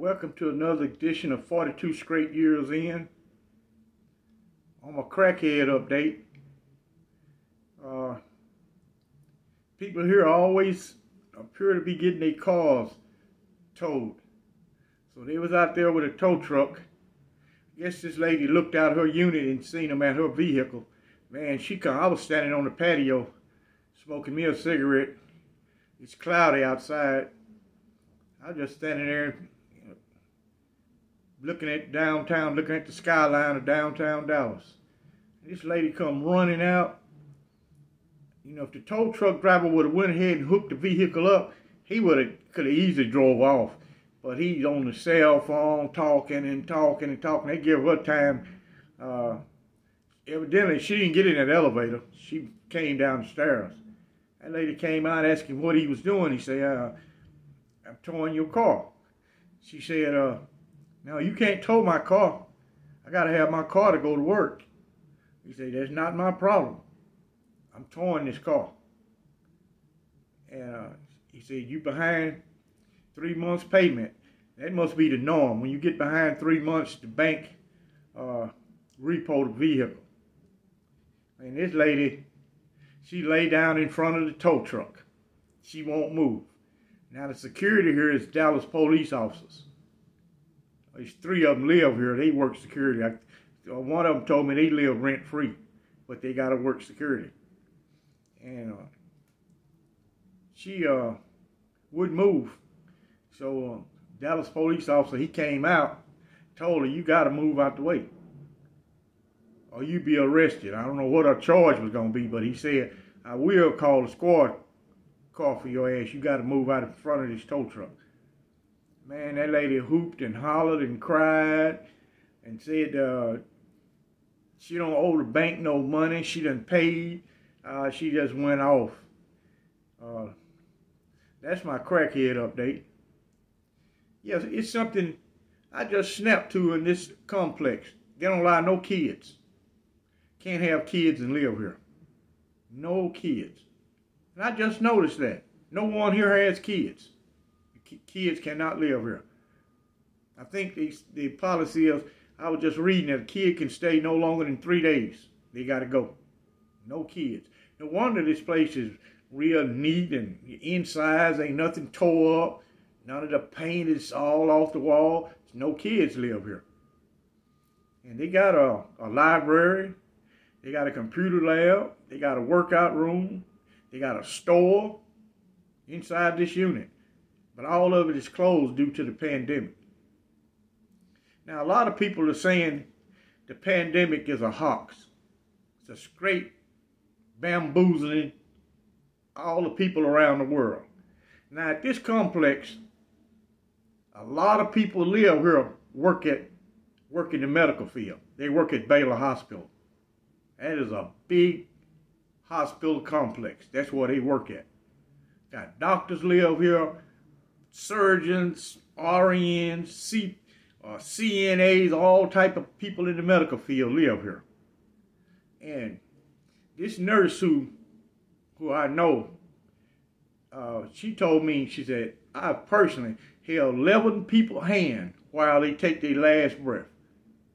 Welcome to another edition of 42 Straight Years In. On my crackhead update. People here always appear to be getting their cars towed. So they was out there with a tow truck. I guess this lady looked out her unit and seen them at her vehicle. Man, I was standing on the patio smoking me a cigarette. It's cloudy outside. I was just standing there looking at downtown, looking at the skyline of downtown Dallas. This lady come running out. You know, if the tow truck driver would have went ahead and hooked the vehicle up, he could have easily drove off. But he's on the cell phone talking and talking and talking. They give her time. Evidently, she didn't get in that elevator. She came down the stairs. That lady came out asking what he was doing. He said, I'm towing your car. She said, no, you can't tow my car. I got to have my car to go to work. He said, that's not my problem. I'm towing this car. And he said, you behind 3 months payment. That must be the norm. When you get behind 3 months, the bank repo the vehicle. And this lady, she lay down in front of the tow truck. She won't move. Now the security here is Dallas police officers. There's 3 of them live here. They work security. One of them told me they live rent-free, but they got to work security. And she wouldn't move. So Dallas police officer, he came out, told her, you got to move out the way or you be arrested. I don't know what her charge was going to be, but he said, I will call the squad car for your ass. You got to move out in front of this tow truck. Man, that lady hooped and hollered and cried and said she don't owe the bank no money. She done paid. She just went off. That's my crackhead update. Yes, it's something I just snapped to in this complex. They don't allow no kids. Can't have kids and live here. No kids. And I just noticed that. No one here has kids. Kids cannot live here. I think the policy is, I was just reading that a kid can stay no longer than 3 days. They got to go. No kids. No wonder this place is real neat and insides ain't nothing tore up. None of the paint is all off the wall. No kids live here. And they got a library. They got a computer lab. They got a workout room. They got a store inside this unit. But all of it is closed due to the pandemic. Now, a lot of people are saying the pandemic is a hoax. It's a straight bamboozling all the people around the world. Now, at this complex, a lot of people live here, work in the medical field. They work at Baylor Hospital. That is a big hospital complex. That's where they work at. Got doctors live here, surgeons, RNs, CNAs, all type of people in the medical field live here. And this nurse who I know, she told me, she said, I personally held 11 people's hand while they take their last breath.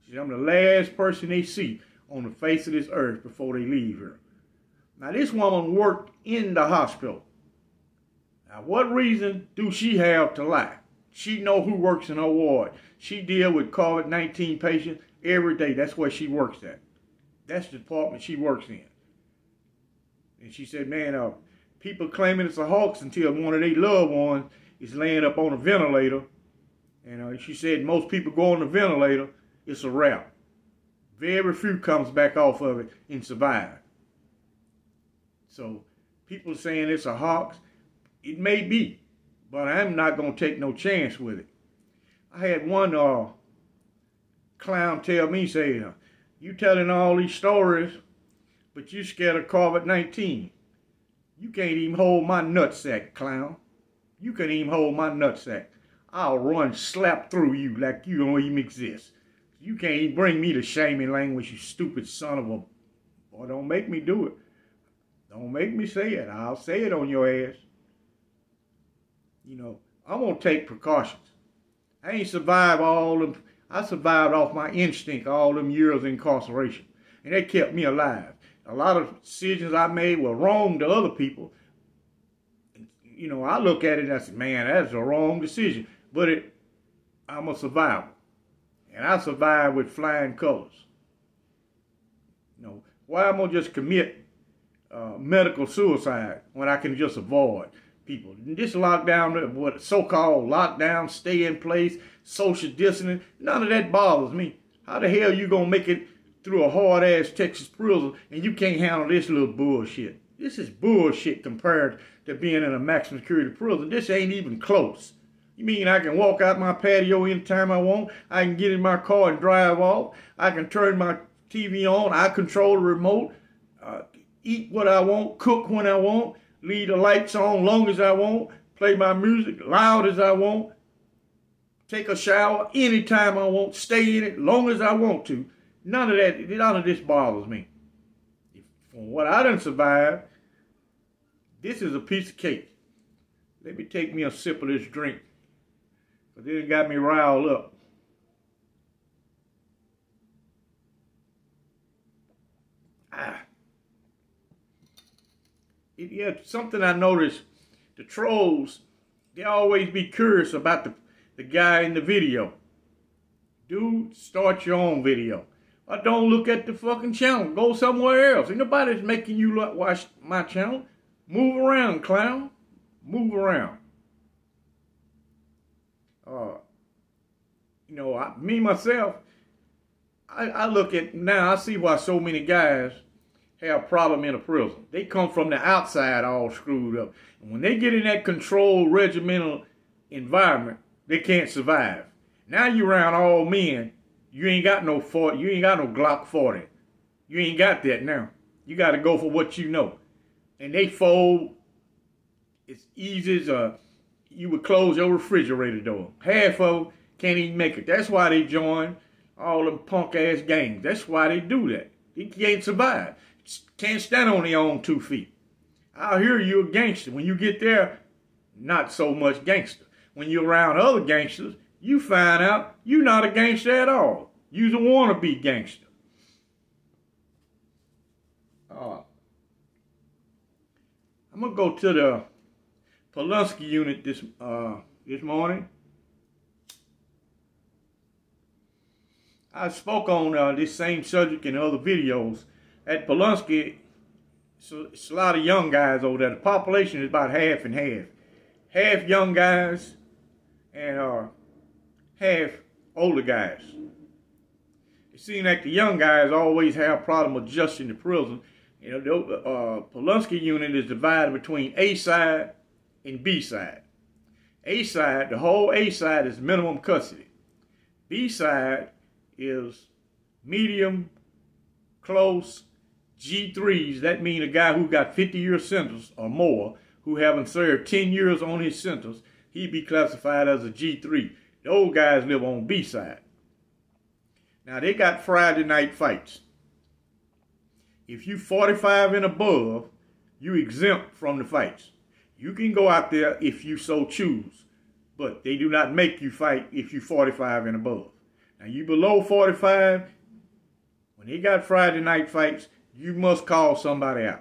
She said, I'm the last person they see on the face of this earth before they leave here. Now this woman worked in the hospital. Now what reason do she have to lie? She know who works in her ward. She deal with COVID-19 patients every day. That's where she works at. That's the department she works in. And she said, man, people claiming it's a hoax until one of their loved ones is laying up on a ventilator. And she said most people go on the ventilator, it's a wrap. Very few comes back off of it and survive. So people saying it's a hoax. It may be, but I'm not going to take no chance with it. I had one clown tell me, say, you telling all these stories, but you scared of COVID-19. You can't even hold my nutsack, clown. You can't even hold my nutsack. I'll run slap through you like you don't even exist. You can't even bring me to shaming language, you stupid son of a... Boy, don't make me do it. Don't make me say it. I'll say it on your ass. You know, I'm going to take precautions. I ain't survived all them. I survived off my instinct all them years of incarceration. And that kept me alive. A lot of decisions I made were wrong to other people. You know, I look at it and I say, man, that's a wrong decision. But I'm a survivor. And I survived with flying colors. You know, why am I just commit medical suicide when I can just avoid people? This lockdown, what so-called lockdown, stay in place, social distancing, none of that bothers me. How the hell you gonna make it through a hard-ass Texas prison and you can't handle this little bullshit? This is bullshit compared to being in a maximum security prison. This ain't even close. You mean I can walk out my patio anytime I want? I can get in my car and drive off. I can turn my TV on. I control the remote. Eat what I want. Cook when I want. Leave the lights on long as I want. Play my music loud as I want. Take a shower anytime I want. Stay in it long as I want to. None of this bothers me. From what I done survived, this is a piece of cake. Let me take me a sip of this drink. Because it got me riled up. Yeah, something I noticed, the trolls, they always be curious about the guy in the video. Dude, start your own video. Or don't look at the fucking channel. Go somewhere else. Ain't nobody's making you watch my channel. Move around, clown. Move around. You know, me, myself, I look at, now I see why so many guys have a problem in a prison. They come from the outside all screwed up. And when they get in that controlled, regimental environment, they can't survive. Now you around all men, you ain't got no 40, you ain't got no Glock 40. You ain't got that now. You got to go for what you know. And they fold as easy as you would close your refrigerator door. Half of them can't even make it. That's why they join all them punk-ass gangs. That's why they do that. They can't survive. Can't stand on their own 2 feet. Out here, you're a gangster. When you get there, not so much gangster. When you're around other gangsters, you find out you're not a gangster at all. You're a wannabe gangster. I'm going to go to the Polanski unit this morning. I spoke on this same subject in other videos. At Polanski, so it's a lot of young guys over there. The population is about half and half. Half young guys and half older guys. It seems like the young guys always have a problem adjusting to prison. You know, the Polanski unit is divided between A side and B side. A side, the whole A side is minimum custody. B side is medium, close, G3s. That means a guy who got 50-year sentence or more, who haven't served 10 years on his sentence, he'd be classified as a G3. Those guys live on B side. Now they got Friday night fights. If you 45 and above, you exempt from the fights. You can go out there if you so choose, but they do not make you fight if you 45 and above. Now you below 45, when they got Friday night fights, you must call somebody out.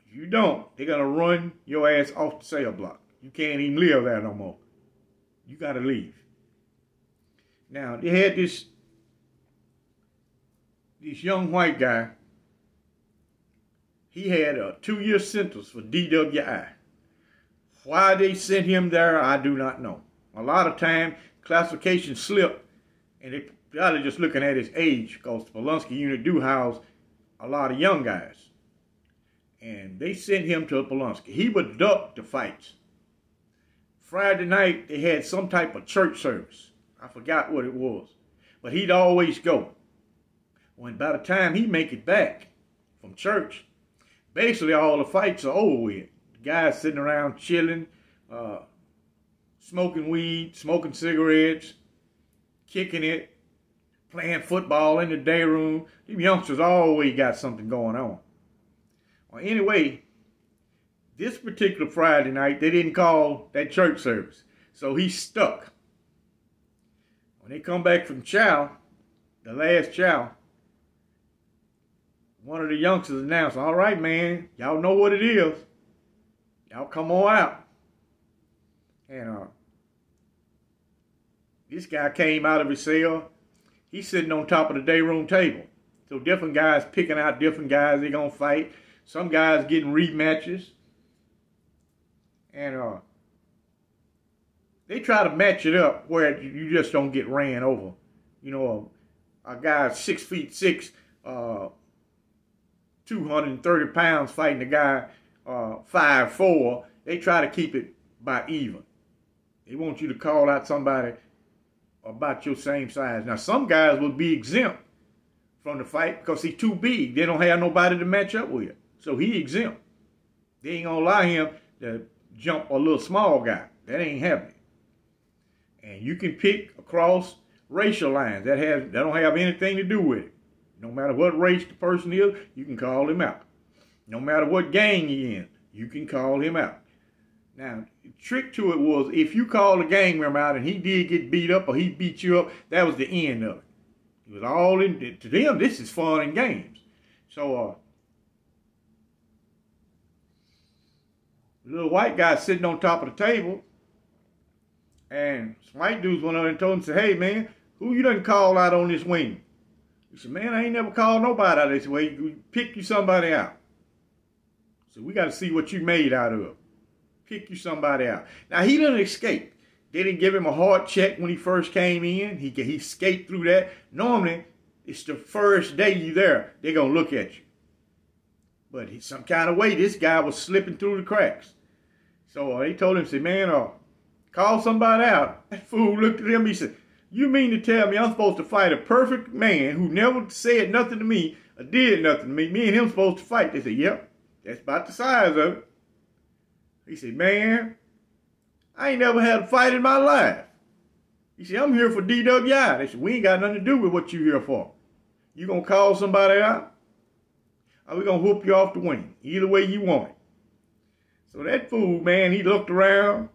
If you don't, they're going to run your ass off the cell block. You can't even live there no more. You got to leave. Now, they had this young white guy. He had a 2-year sentence for DWI. Why they sent him there, I do not know. A lot of time, classification slipped, and they probably just looking at his age, because the Polanski unit do house a lot of young guys. And they sent him to Polanski. He would duck the fights. Friday night, they had some type of church service. I forgot what it was. But he'd always go. When by the time he make it back from church, basically all the fights are over with. The guys sitting around chilling, smoking weed, smoking cigarettes, kicking it, playing football in the day room. These youngsters always got something going on. Well, anyway, this particular Friday night, they didn't call that church service. So he's stuck. When they come back from chow, the last chow, one of the youngsters announced, "All right, man, y'all know what it is. Y'all come on out." And this guy came out of his cell. He's sitting on top of the day room table. So different guys picking out different guys they're going to fight. Some guys getting rematches. And they try to match it up where you just don't get ran over. You know, a guy 6'6", 230 pounds fighting a guy 5'4". They try to keep it about even. They want you to call out somebody about your same size. Now, some guys will be exempt from the fight because he's too big. They don't have nobody to match up with. So he exempt. They ain't going to allow him to jump a little small guy. That ain't happening. And you can pick across racial lines. That don't have anything to do with it. No matter what race the person is, you can call him out. No matter what gang he in, you can call him out. Now, the trick to it was if you called a gang member out and he did get beat up or he beat you up, that was the end of it. It was all in, to them, this is fun and games. So, the little white guy sitting on top of the table, and some white dudes went up and told him, said, "Hey, man, who you done call out on this wing?" He said, "Man, I ain't never called nobody out this way. We pick you somebody out. So we got to see what you made out of. Pick you somebody out." Now, he didn't escape. They didn't give him a hard check when he first came in. He escaped through that. Normally, it's the first day you there, they're going to look at you. But some kind of way, this guy was slipping through the cracks. So they told him, said, "Man, call somebody out." That fool looked at him. He said, "You mean to tell me I'm supposed to fight a perfect man who never said nothing to me or did nothing to me? Me and him supposed to fight?" They said, "Yep, that's about the size of it." He said, "Man, I ain't never had a fight in my life." He said, "I'm here for DWI." They said, "We ain't got nothing to do with what you here for. You gonna call somebody out, or we gonna whoop you off the wing? Either way you want it." So that fool, man, he looked around.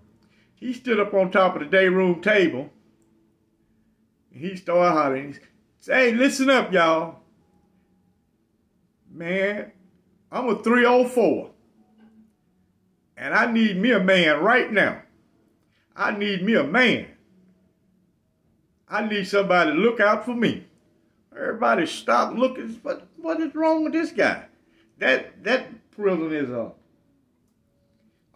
He stood up on top of the day room table. And he started hollering. He said, "Hey, listen up, y'all. Man, I'm a 304. And I need me a man right now. I need me a man. I need somebody to look out for me." Everybody stopped looking. What is wrong with this guy? That prison is a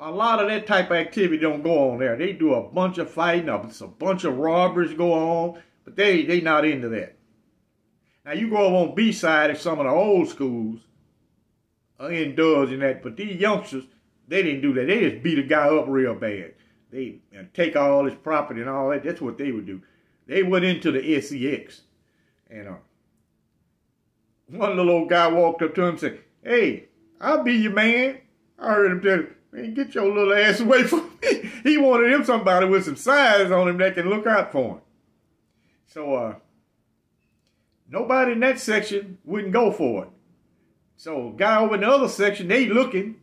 lot of that type of activity don't go on there. They do a bunch of fighting, a bunch of robberies go on, but they not into that. Now you go over on B side of some of the old schools are indulging that, but these youngsters, they didn't do that. They just beat a guy up real bad. They take all his property and all that. That's what they would do. They went into the SEX. And one little old guy walked up to him and said, "Hey, I'll be your man." I heard him tell him, "Man, get your little ass away from me." He wanted him somebody with some size on him that can look out for him. So nobody in that section wouldn't go for it. So guy over in the other section, they looking.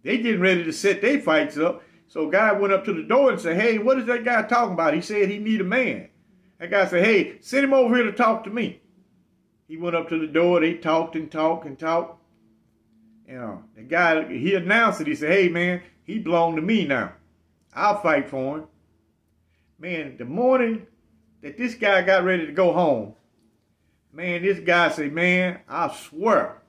They getting ready to set their fights up. So guy went up to the door and said, "Hey, what is that guy talking about? He said he need a man." That guy said, "Hey, send him over here to talk to me." He went up to the door. They talked and talked and talked. The guy, he announced it. He said, "Hey, man, he belong to me now. I'll fight for him." Man, the morning that this guy got ready to go home, man, this guy said, "Man, I swear,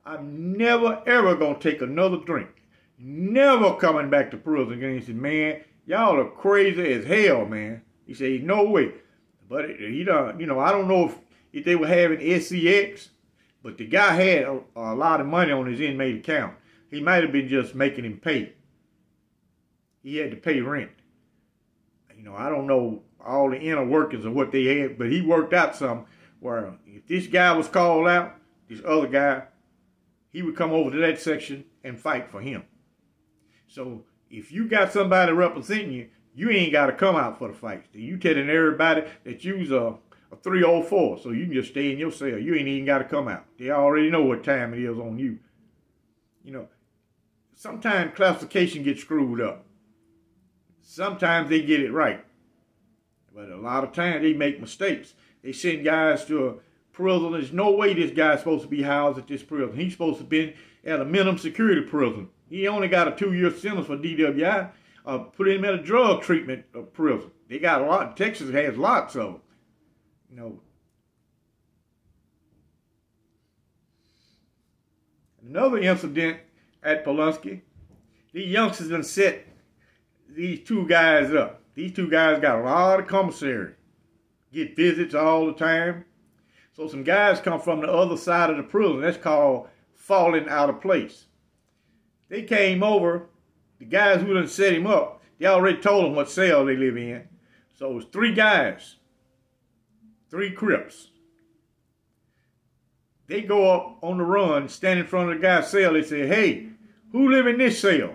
I'm never, ever going to take another drink. Never coming back to prison again." He said, "Man, y'all are crazy as hell, man." He said, "No way." But he done, I don't know if they were having SEX, but the guy had a lot of money on his inmate account. He might have been just making him pay. He had to pay rent. I don't know all the inner workings of what they had, but he worked out something where if this guy was called out, this other guy, he would come over to that section and fight for him. So if you got somebody representing you, you ain't got to come out for the fights. You telling everybody that you's a 304, so you can just stay in your cell. You ain't even got to come out. They already know what time it is on you. Sometimes classification gets screwed up. Sometimes they get it right. But a lot of times they make mistakes. They send guys to a prison. There's no way this guy's supposed to be housed at this prison. He's supposed to be at a minimum security prison. He only got a 2-year sentence for DWI. Put him at a drug treatment prison. They got a lot. Texas has lots of them. You know. Another incident at Pulaski. These youngsters done set these 2 guys up. These 2 guys got a lot of commissary. Get visits all the time. So some guys come from the other side of the prison. That's called falling out of place. They came over. The guys who done set him up, they already told them what cell they live in. So it was 3 guys. 3 Crips. They go up on the run, stand in front of the guy's cell. They say, hey, who live in this cell?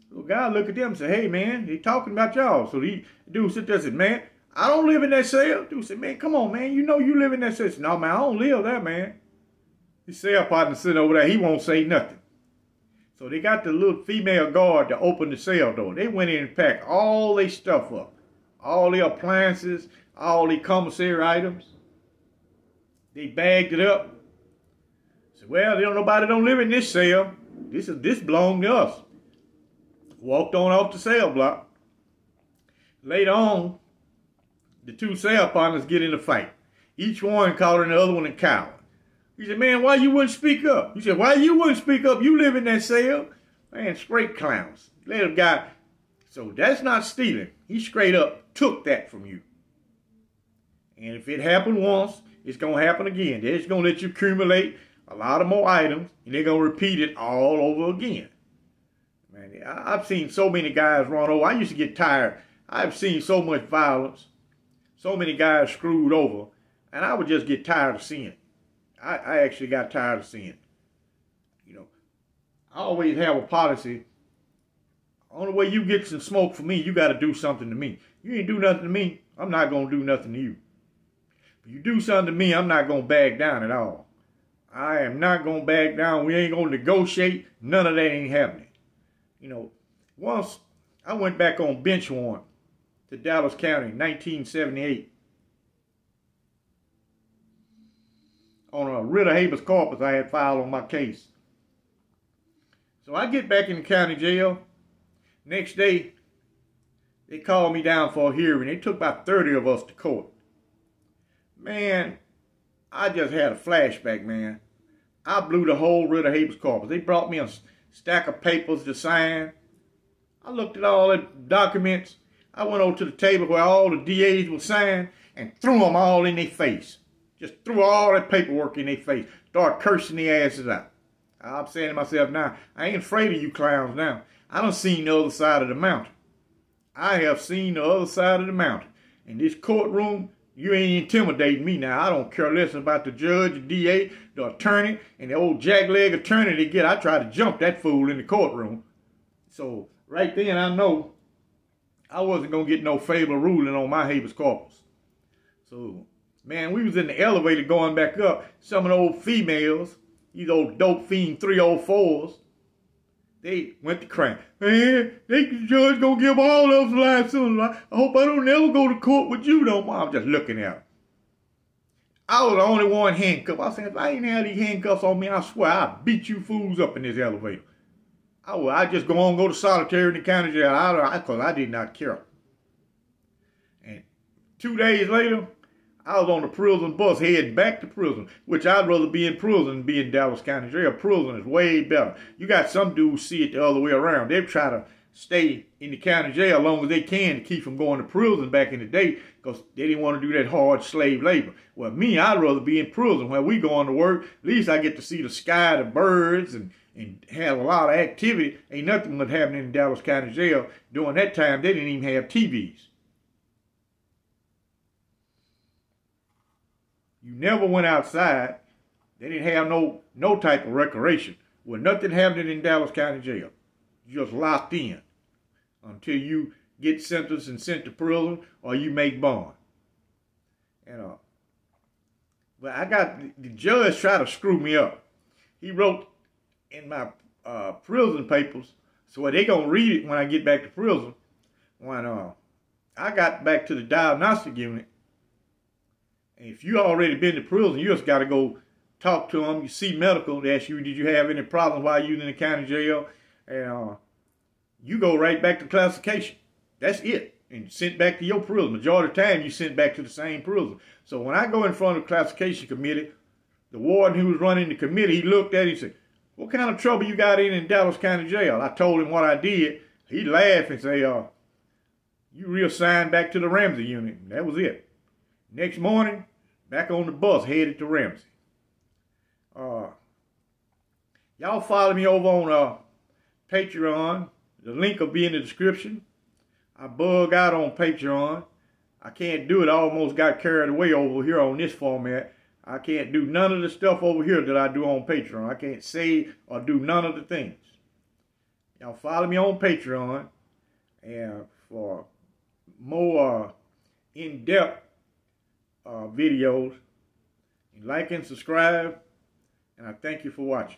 The guy look at them and say, hey, man, they talking about y'all. So the dude sit there and said, man, I don't live in that cell. Dude said, man, come on, man. You know you live in that cell. Said, no, man, I don't live there, man. His cell partner sitting over there. He won't say nothing. So they got the little female guard to open the cell door. They went in and packed all their stuff up. All their appliances, all their commissary items. They bagged it up. Said, well, nobody don't live in this cell. This belongs to us. Walked on off the cell block. Later on, the 2 cell partners get in a fight. Each one calling the other one a coward. He said, man, why you wouldn't speak up? He said, why you wouldn't speak up? You live in that cell. Man, straight clowns. Little guy. So that's not stealing. He straight up took that from you. And if it happened once, it's going to happen again. They're just going to let you accumulate a lot of more items, and they're going to repeat it all over again. Man, I've seen so many guys run over. I used to get tired. I've seen so much violence, so many guys screwed over, and I would just get tired of seeing it. I actually got tired of seeing it. You know, I always have a policy. Only way you get some smoke from me, you got to do something to me. You ain't do nothing to me, I'm not going to do nothing to you. If you do something to me, I'm not going to back down at all. I am not going to back down. We ain't going to negotiate. None of that ain't happening. You know, once I went back on bench warrant to Dallas County in 1978 on a writ of habeas corpus I had filed on my case. So I get back in the county jail. Next day, they called me down for a hearing. They took about 30 of us to court. Man, I just had a flashback, man. I blew the whole writ of habeas corpus. They brought me a stack of papers to sign. I looked at all the documents. I went over to the table where all the DAs were signed and threw them all in their face. Just threw all that paperwork in their face. Started cursing their asses out. I'm saying to myself now, I ain't afraid of you clowns now. I done seen the other side of the mountain. I have seen the other side of the mountain. In this courtroom, you ain't intimidating me now. I don't care less about the judge, the DA, the attorney, and the old jackleg attorney they get. I try to jump that fool in the courtroom. So right then I know I wasn't going to get no favorable ruling on my habeas corpus. So, man, we was in the elevator going back up. Some of the old females, these old dope fiend 304s, they went to crying. Man, the judge gonna give all of us life soon. I hope I don't ever go to court with you no more. I'm just looking at her. I was the only one handcuffed. I said, if I ain't had these handcuffs on me, I swear I'll beat you fools up in this elevator. I just go on, go to solitary in the county jail. Because I did not care. And 2 days later, I was on the prison bus heading back to prison, which I'd rather be in prison than be in Dallas County Jail. Prison is way better. You got some dudes see it the other way around. They try to stay in the county jail as long as they can to keep from going to prison back in the day because they didn't want to do that hard slave labor. Well, me, I'd rather be in prison where we going to work. At least I get to see the sky, the birds, and have a lot of activity. Ain't nothing was happening in Dallas County Jail. During that time, they didn't even have TVs. You never went outside. They didn't have no type of recreation. Well, nothing happening in Dallas County Jail. You just locked in until you get sentenced and sent to prison or you make bond. But I got the judge tried to screw me up. He wrote in my prison papers, so they gonna read it when I get back to prison. When I got back to the diagnostic unit. And if you already been to prison, you just got to go talk to them. You see medical. They ask you, did you have any problems while you was in the county jail? And you go right back to classification. That's it. And sent back to your prison. Majority of the time, you sent back to the same prison. So when I go in front of the classification committee, the warden who was running the committee, he looked at it and said, what kind of trouble you got in Dallas County Jail? I told him what I did. He laughed and said, you reassigned back to the Ramsey unit. And that was it. Next morning, back on the bus, headed to Ramsey. Y'all follow me over on Patreon. The link will be in the description. I bug out on Patreon. I can't do it. I almost got carried away over here on this format. I can't do none of the stuff over here that I do on Patreon. I can't say or do none of the things. Y'all follow me on Patreon and for more in-depth videos. Like and subscribe. And I thank you for watching.